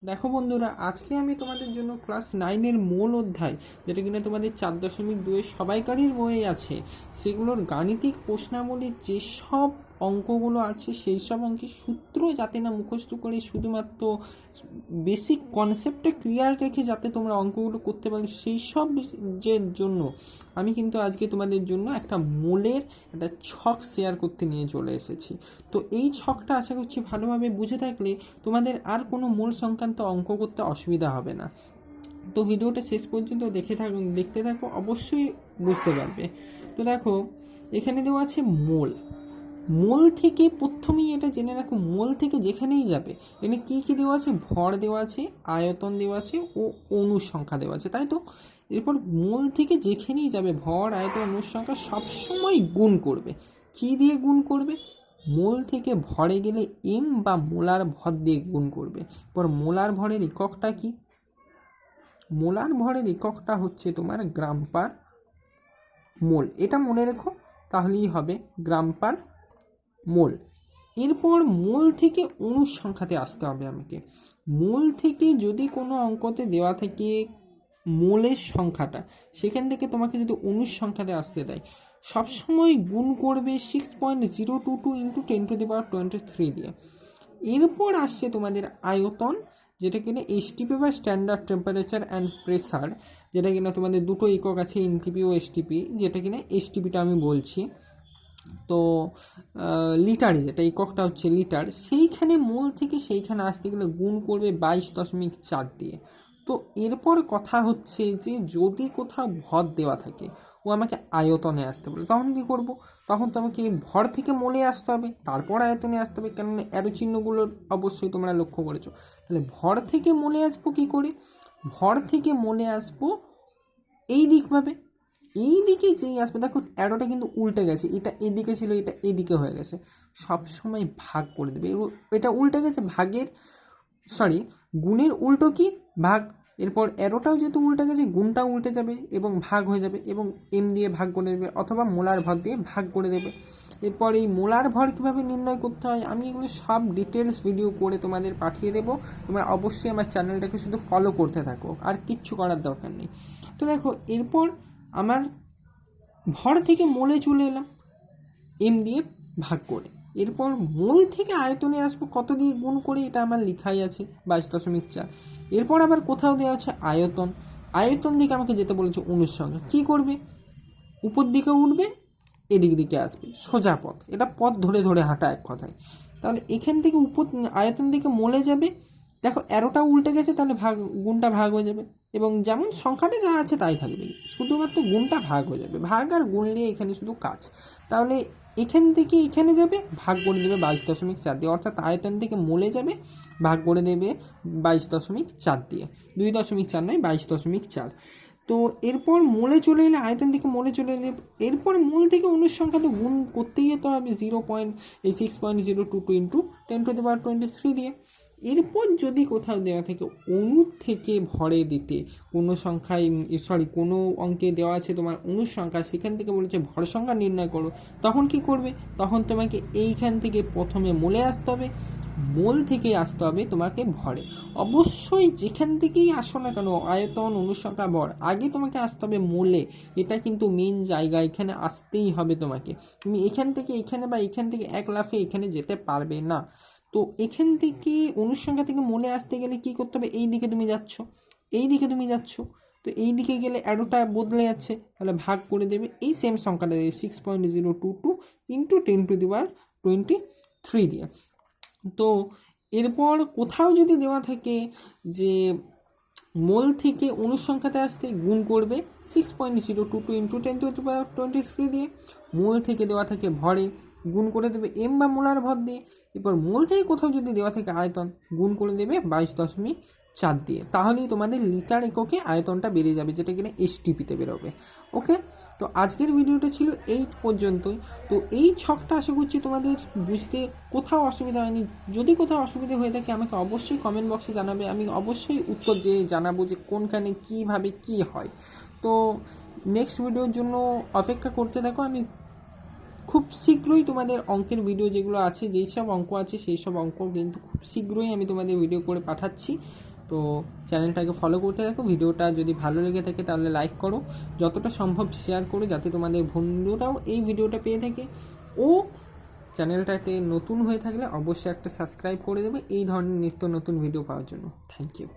দেখো বন্ধুরা, আজকে আমি তোমাদের জন্য ক্লাস 9-এর মূল অধ্যায়, যেটা কিনা তোমাদের 4.2 সবাইকারই বইয়ে আছে, সেগুলোর গাণিতিক প্রশ্নাবলীর যেসব অঙ্কগুলো আছে সেই সব অঙ্কের সূত্র যাতে না মুখস্থ করে, শুধুমাত্র বেসিক কনসেপ্টটা ক্লিয়ার রেখে যাতে তোমরা অঙ্কগুলো করতে পারো, সেই সব যে জন্য আমি কিন্তু আজকে তোমাদের জন্য একটা মূলের একটা ছক শেয়ার করতে নিয়ে চলে এসেছি। তো এই ছকটা আশা করছি ভালোভাবে বুঝে থাকলে তোমাদের আর কোনো মূল সংক্রান্ত অঙ্ক করতে অসুবিধা হবে না। তো ভিডিওটা শেষ পর্যন্ত দেখতে থাকো, অবশ্যই বুঝতে পারবে। তো দেখো, এখানে দেওয়া আছে মূল। মূল থেকে প্রথমেই এটা জেনে রাখো, মূল থেকে যেখানেই যাবে এখানে কী কী দেওয়া আছে, ভর দেওয়া আছে, আয়তন দেওয়া আছে ও অণুর সংখ্যা দেওয়া আছে, তাই তো। এরপর মূল থেকে যেখানেই যাবে ভর, আয়তন, অণুর সংখ্যা সবসময় গুণ করবে। কী দিয়ে গুণ করবে? মূল থেকে ভরে গেলে এম বা মোলার ভর দিয়ে গুণ করবে। এরপর মোলার ভরের এককটা কি? মোলার ভরের এককটা হচ্ছে তোমার গ্রাম পার মোল। এটা মনে রেখো, তাহলেই হবে গ্রাম পার মোল। এরপর মূল থেকে অণুর সংখ্যাতে আসতে হবে আমাকে। মূল থেকে যদি কোনো অঙ্কতে দেওয়া থাকে মোলের সংখ্যাটা, সেখান থেকে তোমাকে যদি অণুর সংখ্যাতে আসতে দেয়, সবসময় গুণ করবে 6.022 ইন্টু 10⁻23 দিয়ে। এরপর আসছে তোমাদের আয়তন, যেটা কিনা এসটিপি বা স্ট্যান্ডার্ড টেম্পারেচার অ্যান্ড প্রেসার, যেটা কিনা তোমাদের দুটো একক আছে, এনটিপি ও এসটিপি। যেটা কিনা এসটিপিটা আমি বলছি, তো লিটারে যেটা এককটা হচ্ছে লিটার, সেইখানে মূল থেকে সেইখানে আসতে গেলে গুণ করবে 22.4 দিয়ে। তো এরপর কথা হচ্ছে যে যদি কোথাও ভর দেওয়া থাকে, ও আমাকে আয়তনে আসতে বলে, তখন কী করব? তখন তো আমাকে ভর থেকে মোলে আসতে হবে, তারপর আয়তনে আসতে হবে, কেননা অ্যারো চিহ্নগুলো অবশ্যই তোমরা লক্ষ্য করেছো। তাহলে ভর থেকে মোলে আসবো কী করে? ভর থেকে মোলে আসবো এই দিকভাবে। এই দিকে যেই আসবে, দেখো অ্যারোটা কিন্তু উল্টে গেছে, এটা এদিকে ছিল, এটা এদিকে হয়ে গেছে। সব সময় ভাগ করে দেবে। এটা উল্টে গেছে, ভাগের গুণের উল্টো কি? ভাগ। এরপর অ্যারোটাও যেহেতু উল্টে গেছে, গুণটাও উল্টে যাবে এবং ভাগ হয়ে যাবে, এবং এম দিয়ে ভাগ করে দেবে অথবা মোলার ভর দিয়ে ভাগ করে দেবে। এরপর এই মোলার ভর কীভাবে নির্ণয় করতে হয়, আমি এগুলো সব ডিটেলস ভিডিও করে তোমাদের পাঠিয়ে দেবো। তোমরা অবশ্যই আমার চ্যানেলটাকে শুধু ফলো করতে থাকো, আর কিচ্ছু করার দরকার নেই। তো দেখো, এরপর আমার ভর থেকে মোলে চলে এলাম এম দিয়ে ভাগ করে। এরপর মূল থেকে আয়তনে আসবো কত দিয়ে গুণ করে, এটা আমার লেখাই আছে 22.4। এরপর আবার কোথাও দেওয়া আছে আয়তন। আয়তন দিকে আমাকে যেতে বলেছে অণুর সংখ্যা। কী করবে? উপর দিকে উঠবে, এদিক দিকে আসবে, সোজা পথ। এটা পথ ধরে ধরে হাঁটা এক কথায়। তাহলে এখান থেকে আয়তন দিকে মোলে যাবে। দেখো অ্যারোটা উল্টে গেছে, তাহলে গুণটা ভাগ হয়ে যাবে, এবং যেমন সংখ্যাটা যা আছে তাই থাকবে, শুধুমাত্র গুণটা ভাগ হয়ে যাবে। ভাগ আর গুণ নিয়ে এখানে শুধু কাজ। তাহলে এখান থেকে এখানে যাবে, ভাগ করে দেবে 22.4 দিয়ে, অর্থাৎ আয়তন থেকে মোলে যাবে, ভাগ করে দেবে 22.4 দিয়ে। 2.4 নয়, 22.4। তো এরপর মোলে চলে এলে, আয়তন থেকে মোলে চলে এলে, এরপর মূল থেকে অণুর সংখ্যা তো গুণ করতেই যেতে হবে 6.022 ইন্টু 10⁻23 দিয়ে। এরপর যদি কোথাও দেওয়া থাকে অণু থেকে ভরে দিতে, কোনো সংখ্যায় কোনো অঙ্কে দেওয়া আছে তোমার অণুর সংখ্যা, সেখান থেকে বলেছে ভর সংখ্যা নির্ণয় করো, তখন কি করবে? তখন তোমাকে এইখান থেকে প্রথমে মোলে আসতে হবে, মোল থেকে আসতে হবে তোমাকে ভরে। অবশ্যই যেখান থেকেই আসো না কেন, আয়তন, অনুসংখ্যা, ভর, আগে তোমাকে আসতে হবে মোলে। এটা কিন্তু মেন জায়গা, এখানে আসতেই হবে তোমাকে। তুমি এখান থেকে এখানে বা এখান থেকে এক লাফে এখানে যেতে পারবে না। তো এখান থেকে অনুসংখ্যা থেকে মোলে আসতে গেলে কি করতে হবে? এই দিকে তুমি যাচ্ছ, এই দিকে তুমি যাচ্ছ, তো এই দিকে গেলে অ্যারোটা বদলে যাচ্ছে, তাহলে ভাগ করে দেবে এই সেম সংখ্যাটা দিয়ে 6.022 ইন্টু 10⁻23 দিয়ে। তো এরপর কোথাও যদি দেওয়া থাকে যে মোল থেকে অণুর সংখ্যাতে আসতে গুণ করবে 6.022 ইন্টু 10⁻23 দিয়ে। মোল থেকে দেওয়া থাকে ভরে, গুণ করে দেবে এম বা মোলার ভর দিয়ে। এরপর মোল থেকে কোথাও যদি দেওয়া থাকে আয়তন, গুণ করে দেবে 22.4 দিয়ে। তাহলেই তোমাদের লিটার এককে আয়তনটা বেড়ে যাবে, যেটা কিনা এসটিপিতে বেরোবে। ওকে, তো আজকের ভিডিওটা ছিল এই পর্যন্তই। তো এই ছকটা আশা করছি তোমাদের বুঝতে কোথাও অসুবিধা হয়নি। যদি কোথাও অসুবিধা হয়ে থাকে আমাকে অবশ্যই কমেন্ট বক্সে জানাবে, আমি অবশ্যই উত্তর জানাবো যে কোনখানে কীভাবে কী হয়। তো নেক্সট ভিডিওর জন্য অপেক্ষা করতে থাকো। আমি খুব শীঘ্রই তোমাদের অঙ্কের ভিডিও যেগুলো আছে, যেই সব অঙ্ক আছে সেই সব অঙ্ক কিন্তু খুব শীঘ্রই আমি তোমাদের ভিডিও করে পাঠাচ্ছি। তো চ্যানেলটাকে ফলো করতে থাকো। ভিডিওটা যদি ভালো লেগে থাকে তাহলে লাইক করো, যতটা সম্ভব শেয়ার করো, যাতে তোমাদের বন্ধুরাও এই ভিডিওটা পেয়ে থাকে। ও চ্যানেলটাতে নতুন হয়ে থাকলে অবশ্যই একটা সাবস্ক্রাইব করে দেবে এই ধরনের নিত্য নতুন ভিডিও পাওয়ার জন্য। Thank you.